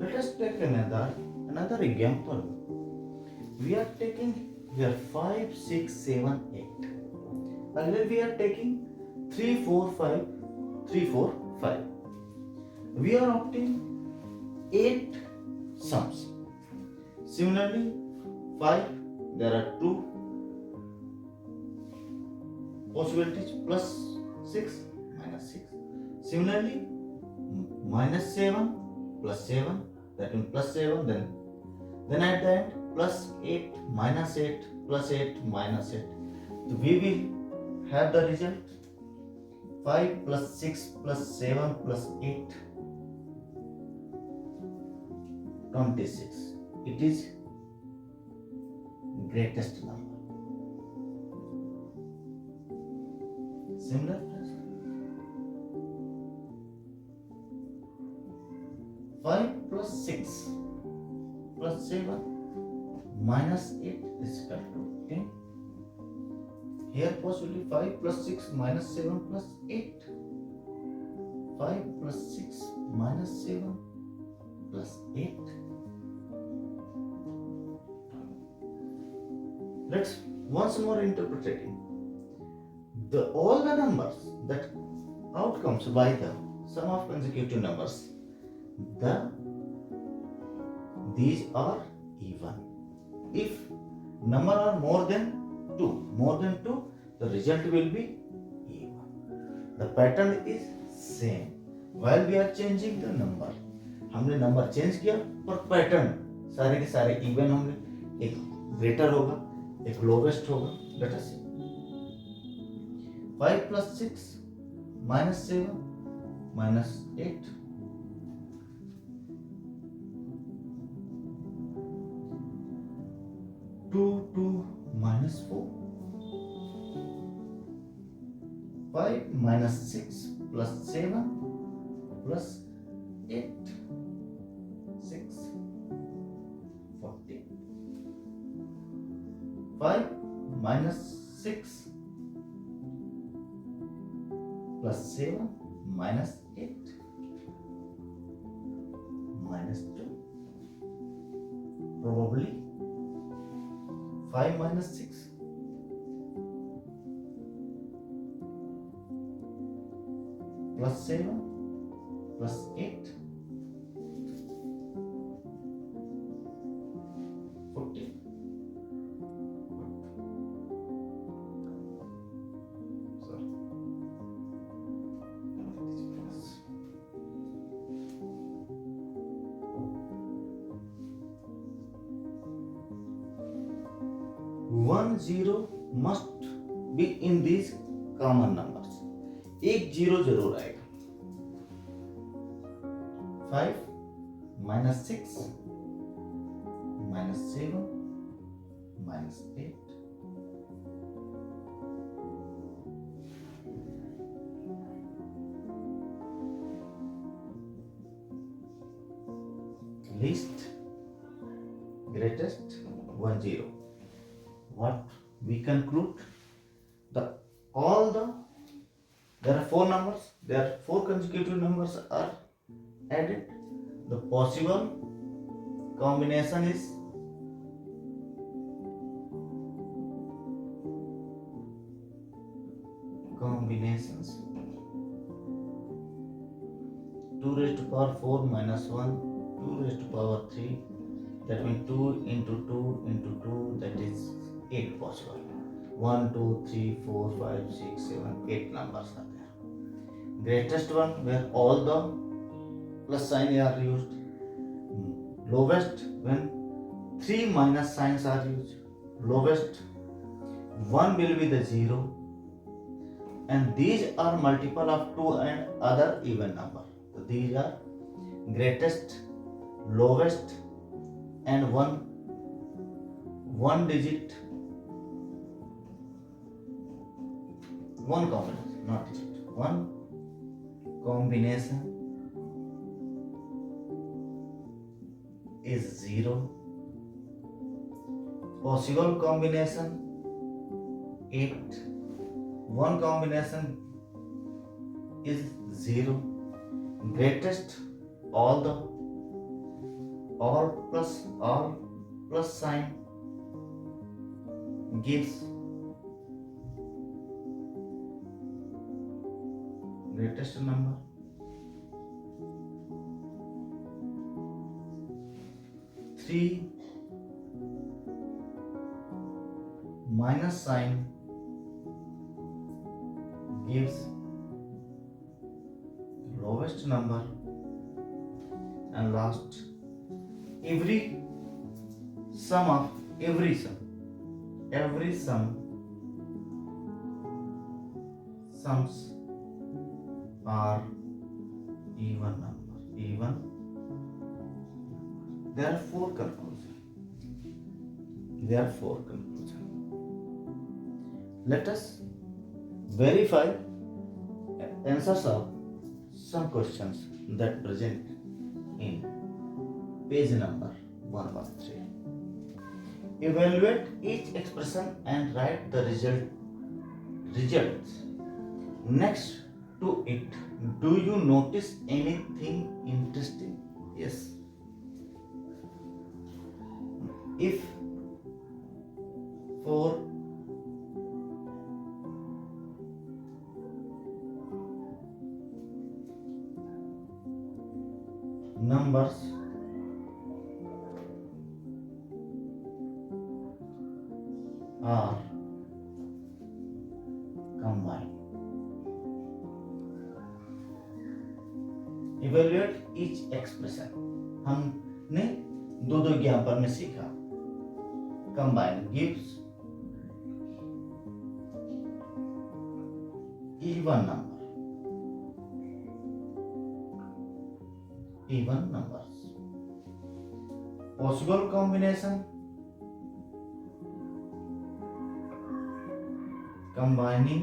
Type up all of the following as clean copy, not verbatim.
Let us take another example. We are taking here 5, 6, 7, 8. Earlier we are taking 3, 4, 5, 3, 4, 5. We are opting 8 sums. Similarly, 5, there are 2 possibilities, plus 6, minus 6. Similarly, minus 7, plus 7, that means plus 7, then at the end, plus 8, minus 8, plus 8, minus 8. So we will have the result 5 plus 6 plus 7 plus 8, 26. It is greatest number. Similar plus 5 plus 6 plus 7 minus 8 is equal to 10. Here possibly 5 plus 6 minus 7 plus 8. 5 plus 6 minus 7 plus 8. Let's once more interpreting. All the numbers that outcomes by the sum of consecutive numbers, these are even. If number are more than 2, the result will be even. The pattern is same. While we are changing the number, हमने number change किया पर pattern सारे के सारे even होंगे. एक greater होगा, एक लोवेस्ट होगा. Let us C 5 plus 6 minus 7 minus 8. 2 minus 4. 5 minus 6 plus 7 plus 8. 6. 14. 5 minus 6 plus 7 minus 8 minus 2. Probably 5 minus 6 plus 7 plus 8 14. Sorry. One zero must be in these common numbers. एक zero जरूर आएगा. 5 minus 6 minus 7 minus 8. Least, greatest, 1 0. What we conclude? There are 4 numbers. There are 4 consecutive numbers are added. The possible combination is combinations. 2 raised to power 4 minus 1, 2 raised to power 3. That means 2 into 2 into 2. That is 8 possible. 1, 2, 3, 4, 5, 6, 7, 8 numbers are there. Greatest one where all the plus sign are used. Lowest when 3 minus signs are used. Lowest 1 will be the 0. And these are multiple of 2 and other even number. So these are greatest, lowest and one digit. One combination, not digit. One combination is 0. Possible combination 8. One combination is 0. Greatest all the all plus sign gives greatest number. 3 minus sign gives lowest number. And last, every sum sums are even number. There are four conclusions. Let us verify answers of some questions that present in page number 113. Evaluate each expression and write the results next to it. Do you notice anything interesting? Yes. If four numbers are combined. Evaluate each expression. हमने दो ज्ञापन में सीखा. Combine gives even numbers. Possible combination combining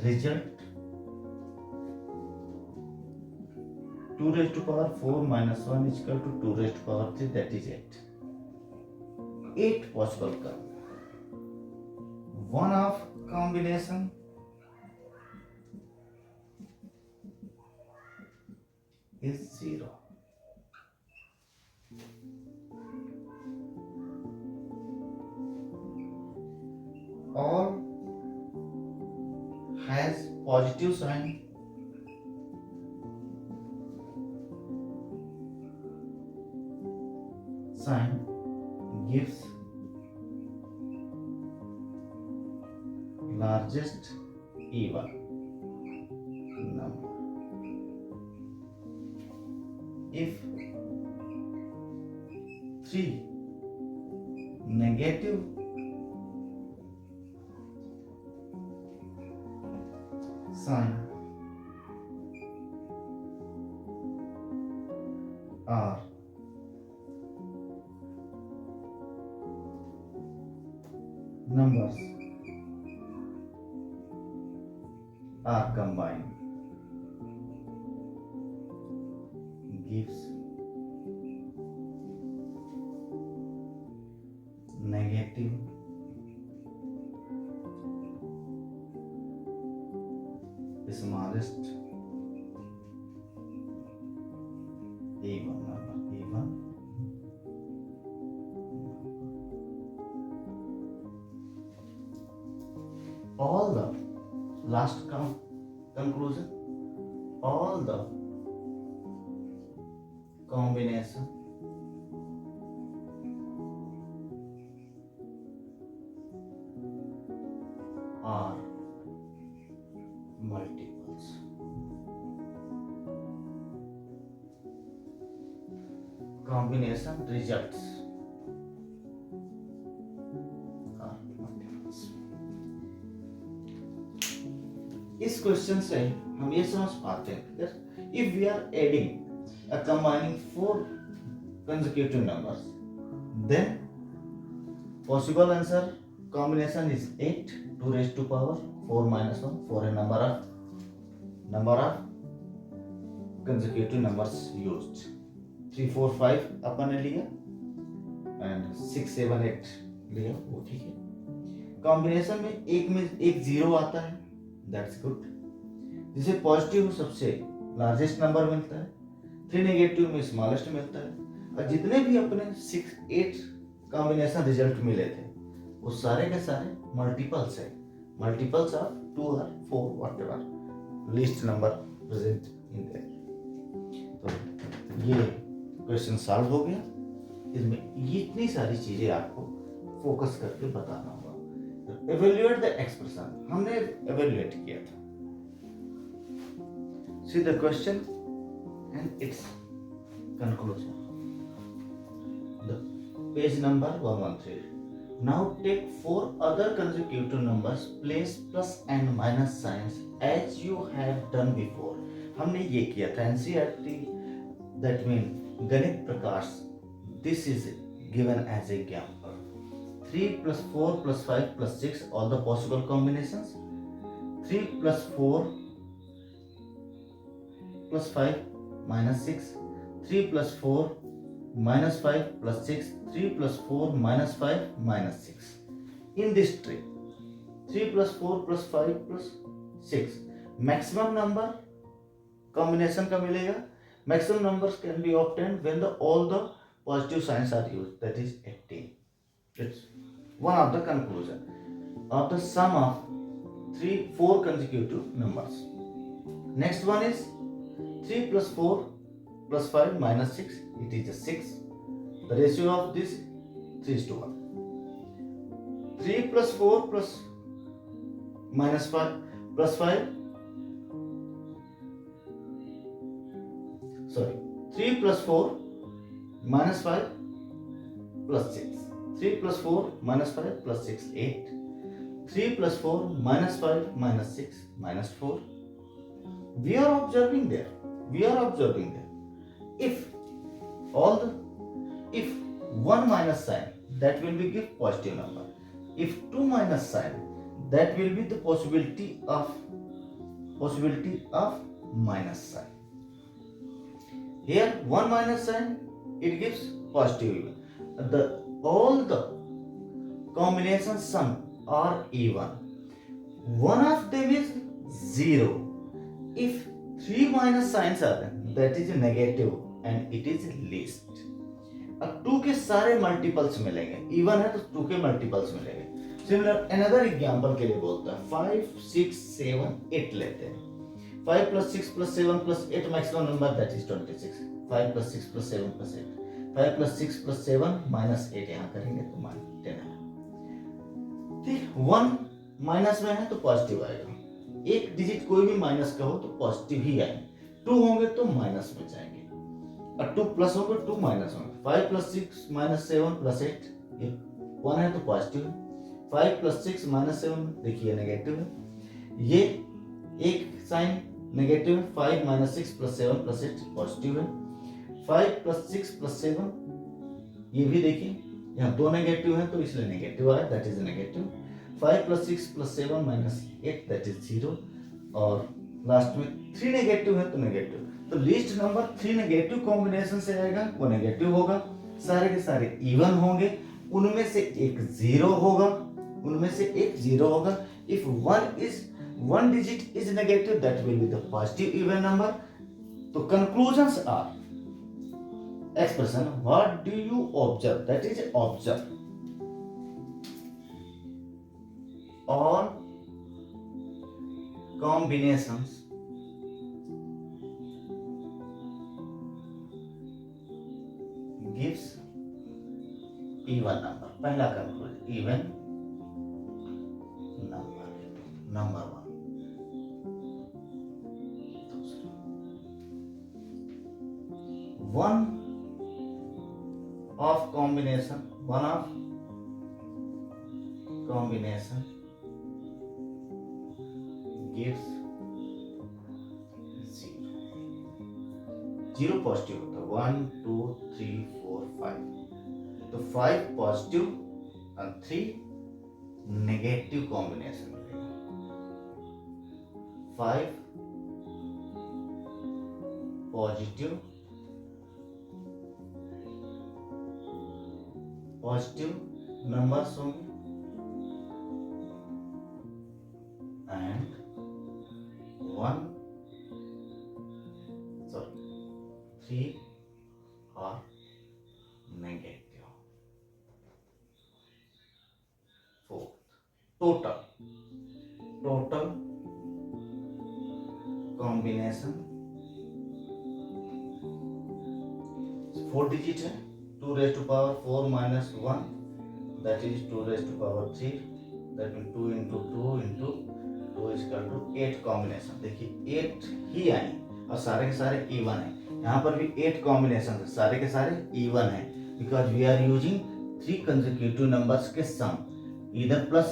result 2 raised to power 4 minus 1 is equal to 2 raised to power 3, that is 8. 8 possible one of combination is 0. All has positive sign. Gives largest even number. If 3 negative sign are numbers are combined, gives negative smallest even number. All the last conclusion, all the combination are multiples. Combination results are multiples. इस question से हम ये समझ पाते हैं that if we are adding a combining 4 consecutive numbers, then possible answer combination is 8, 2 raised to power 4 minus 1, 4 a number of consecutive numbers used. 3 4 5 अपन ने लिया and 6 7 8 लिया, वो ठीक है. कॉम्बिनेशन में एक जीरो आता है, दैट्स गुड. जिसे पॉजिटिव सबसे लार्जेस्ट नंबर मिलता है, 3 नेगेटिव में स्मॉलेस्ट मिलता है, और जितने भी अपने 6 8 कॉम्बिनेशन रिजल्ट मिले थे वो सारे के सारे मल्टीपल्स है, मल्टीपल्स ऑफ 2 और 4 whatever list number present in their. तो ये क्वेश्चन सॉल्व हो गया। इसमें ये इतनी सारी चीजें आपको फोकस करके बताना होगा। एवेल्युएट द एक्सप्रेशन, हमने एवेल्युएट किया था। See the question and it's conclusion. The page number 113. Now take 4 other consecutive numbers, place plus and minus signs as you have done before. हमने ये किया था NCERT, that means गणित प्रकाश. This is given as a example. 3 plus 4 plus 5 plus 6, all the possible combinations. 3 plus 4 plus 5 minus 6. 3 plus 4 minus 5 plus 6, 3 plus 4 minus 5 minus 6. In this tree, 3 plus 4 plus 5 plus 6. Maximum number combination का मिलेगा. Maximum numbers can be obtained when all the positive signs are used. That is 18. It's one of the conclusion of the sum of 4 consecutive numbers. Next one is 3 plus 4 plus 5 minus 6, it is a 6. The ratio of this 3:1. 3 plus 4 plus minus 5 plus 5, sorry, 3 plus 4 minus 5 plus 6. 3 plus 4 minus 5 plus 6, 8. 3 plus 4 minus 5 minus 6 minus 4. We are observing there. If 1 minus sign, that will be give positive number. If 2 minus sign, that will be the possibility of minus sign. Here 1 minus sign, it gives positive even. All the combination sum are even. One of them is 0. If 3 minus signs are there, that is negative and it is least. अब 2 के सारे multiples मिलेंगे, even है तो 2 के multiples मिलेंगे. Similar another example के लिए बोलता है 5 6 7 8 लेते हैं. 5 plus 6 plus 7 plus 8 maximum number, that is 26. 5 plus 6 plus 7 plus 8. 5 plus 6 plus 7 minus 8 यहाँ करेंगे तो -10 आएगा. ठीक, 1 माइनस में है तो पॉजिटिव आएगा. एक डिजिट कोई भी माइनस का हो तो पॉजिटिव ही आएंगे. 2 होंगे तो माइनस में जाएंगे और 2 प्लस होंगे 2 माइनस होंगे. 5 plus 6 minus 7 plus 8, ये 1 है तो पॉजिटिव है. 5 plus 6 minus 7 देखिए नेगेटिव है. ये एक साइन नेगेटिव है. 5 minus 6 plus 7 plus 8 पॉजिटिव है. 5 plus 6 plus 7, ये भी देखिए यहाँ 2 नेगेटिव है तो इसलिए नेगेटिव आया, that is negative. 5 plus 6 plus 7 minus 8, that is 0. और लास्ट में 3 नेगेटिव है तो नेगेटिव. तो लिस्ट नंबर 3 नेगेटिव कॉम्बिनेशन से आएगा, वो नेगेटिव होगा. सारे के सारे इवन होंगे, उनमें से एक जीरो होगा. If one digit is negative, that will be the positive even number. तो conclusions are expression, what do you observe, that is observe. All combinations gives even number. पहला conclusion, even number 1. One of combination gives 0. 0 positive होता है. 1 2 3 4 5. तो 5 positive और 3 negative combination मिलेगा. 5 positive numbers होंगे and 3 और total combination 4 digit है, 2 raised to power 4 minus 1, that is 2 raised to power 3, that means 2 into 2 into 2 is equal to 8 combination. देखिए 8 ही आए और सारे के सारे इवन है। यहाँ पर भी 8 कॉम्बिनेशन है, सारे के सारे इवन है, because we are using 3 consecutive numbers के सम, इधर प्लस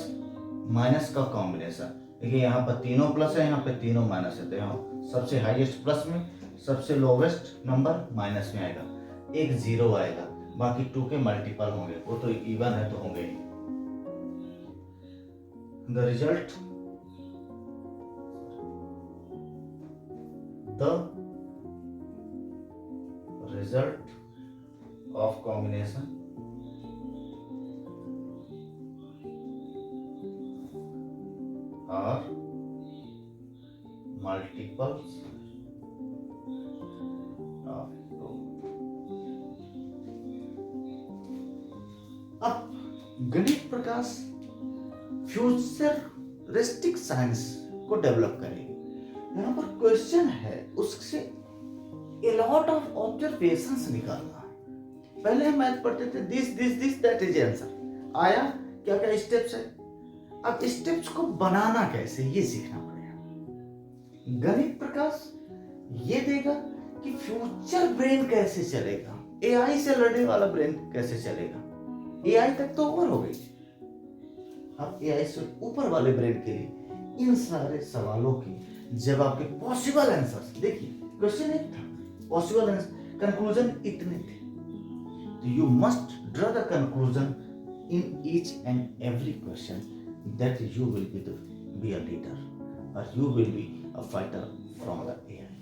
माइनस का कॉम्बिनेशन। देखिए यहाँ पर तीनों प्लस है, यहाँ पे तीनों माइनस है, तो यहाँ सबसे हाईएस्ट प्लस में, सबसे लोवेस्ट नंबर माइनस में आएगा, एक जीरो आएगा, बाकी 2 के मल्टीपल होंगे, वो तो इवन है तो होंगे ही। The result of combination are multiples of 2। अब गणित प्रकाश फ्यूचरिस्टिक साइंस को डेवलप करेगी। यहाँ पर क्वेश्चन है, उससे a lot of observations निकालना है। पहले हम मैथ पढ़ते थे, दिस दैट इज आंसर, आया क्या क्या स्टेप्स है, अब स्टेप्स को बनाना कैसे ये सीखना पड़ेगा। गणित प्रकाश ये देगा कि फ्यूचर ब्रेन कैसे चलेगा, एआई से लड़ने वाला ब्रेन कैसे चलेगा। एआई तक तो ओवर हो गई, अब एआई से ऊपर वाले ब्रेन के लिए इन सारे सवालों की जवाब के पॉसिबल आंसर्स। देखिए क्वेश्चन एक था, पॉसिबल आंसर, कंक्लूजन इतने थे, तो you must draw the conclusion in each and every question, that you will be a leader or you will be a fighter from the AI.